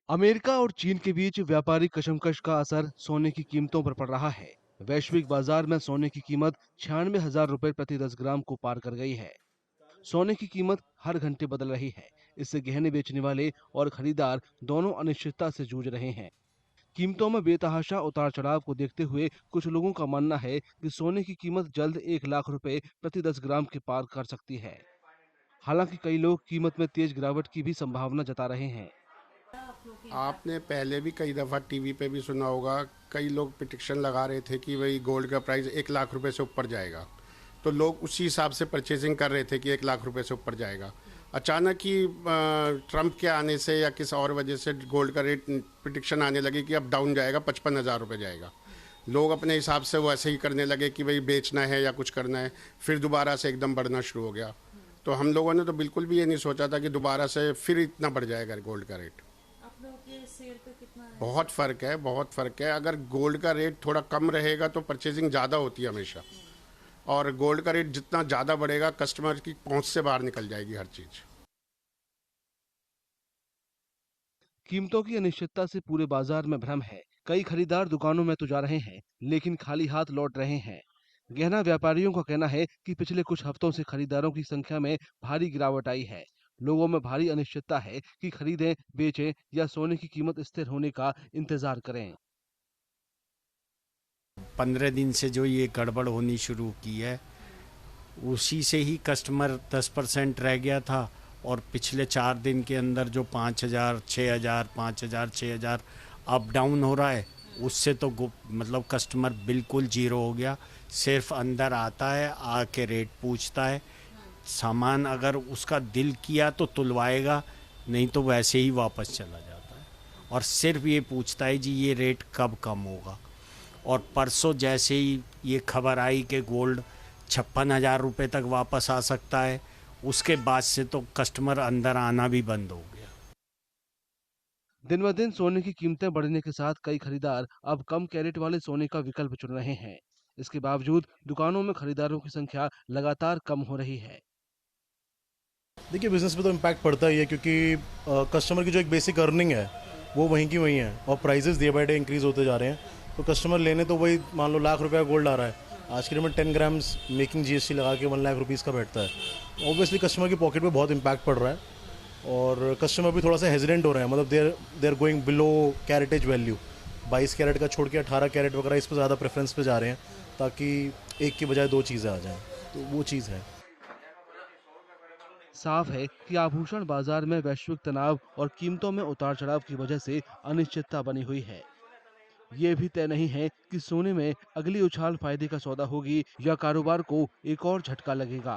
America और चीन के बीच व्यापारिक कशमकश का असर सोने की कीमतों पर पड़ रहा है। वैश्विक बाजार में सोने की कीमत 96,000 रुपए प्रति 10 ग्राम को पार कर गई है। सोने की कीमत हर घंटे बदल रही है। इससे गहने बेचने वाले और खरीदार दोनों अनिश्चितता से जूझ रहे हैं। कीमतों में बेतहाशा उतार चढ़ाव को देखते हुए कुछ लोगों का मानना है कि सोने की कीमत जल्द 1 लाख रुपए प्रति 10 ग्राम के पार कर सकती है। हालांकि कई लोग कीमत में तेज गिरावट की भी संभावना जता रहे हैं। आपने पहले भी कई दफ़ा टीवी पे भी सुना होगा, कई लोग पिटिशन लगा रहे थे कि भाई गोल्ड का प्राइस 1 लाख रुपए से ऊपर जाएगा, तो लोग उसी हिसाब से परचेजिंग कर रहे थे कि 1 लाख रुपए से ऊपर जाएगा। अचानक ही ट्रंप के आने से या किस और वजह से गोल्ड का रेट पिटिशन आने लगी कि अब डाउन जाएगा, 55,000 रुपये जाएगा। लोग अपने हिसाब से वैसे ही करने लगे कि भाई बेचना है या कुछ करना है, फिर दोबारा से एकदम बढ़ना शुरू हो गया। तो हम लोगों ने तो बिल्कुल भी ये नहीं सोचा था कि दोबारा से फिर इतना बढ़ जाएगा गोल्ड का रेट। बहुत फ़र्क है, बहुत फ़र्क है। अगर गोल्ड का रेट थोड़ा कम रहेगा तो परचेजिंग ज़्यादा होती है हमेशा, और गोल्ड का रेट जितना ज़्यादा बढ़ेगा कस्टमर की पहुंच से बाहर निकल जाएगी हर चीज़। कीमतों की अनिश्चितता से पूरे बाजार में भ्रम है। कई खरीदार दुकानों में तो जा रहे हैं, लेकिन खाली हाथ लौट रहे हैं। गहना व्यापारियों का कहना है कि पिछले कुछ हफ्तों से खरीदारों की संख्या में भारी गिरावट आई है। लोगों में भारी अनिश्चितता है कि खरीदें, बेचें या सोने की कीमत स्थिर होने का इंतजार करें। 15 दिन से जो ये गड़बड़ होनी शुरू की है, उसी से ही कस्टमर 10% रह गया था। और पिछले 4 दिन के अंदर जो 5,000, 6,000, 5,000, 6,000 अप डाउन हो रहा है, उससे तो मतलब कस्टमर बिल्कुल जीरो हो गया। सिर्फ अंदर आता है, आके रेट पूछता है, सामान अगर उसका दिल किया तो तुलवाएगा, नहीं तो वैसे ही वापस चला जाता है। और सिर्फ ये पूछता है जी ये रेट कब कम होगा। और परसों जैसे ही ये खबर आई कि गोल्ड 56,000 रुपये तक वापस आ सकता है, उसके बाद से तो कस्टमर अंदर आना भी बंद हो गया। दिन ब दिन सोने की कीमतें बढ़ने के साथ कई खरीदार अब कम कैरेट वाले सोने का विकल्प चुन रहे हैं। इसके बावजूद दुकानों में खरीदारों की संख्या लगातार कम हो रही है। देखिए, बिज़नेस पे तो इम्पैक्ट पड़ता ही है, क्योंकि कस्टमर की जो एक बेसिक अर्निंग है वो वहीं की वहीं है, और prices day by day increase होते जा रहे हैं। तो कस्टमर लेने तो वही, मान लो लाख रुपए का गोल्ड आ रहा है, आज के डेट में 10 ग्राम्स मेकिंग जीएसटी लगा के 1 लाख रुपीज़ का बैठता है। ऑब्वियसली कस्टमर की पॉकेट पे बहुत इम्पैक्ट पड़ रहा है, और कस्टमर भी थोड़ा सा हेजिडेंट हो रहे हैं। मतलब they are going below caratage value. 22 carat का छोड़ के 18 कैरेट वगैरह इस पर ज़्यादा प्रेफरेंस पे जा रहे हैं, ताकि एक की बजाय दो चीज़ें आ जाएँ। तो वो चीज़ है। साफ है कि आभूषण बाजार में वैश्विक तनाव और कीमतों में उतार चढ़ाव की वजह से अनिश्चितता बनी हुई है। ये भी तय नहीं है कि सोने में अगली उछाल फायदे का सौदा होगी या कारोबार को एक और झटका लगेगा।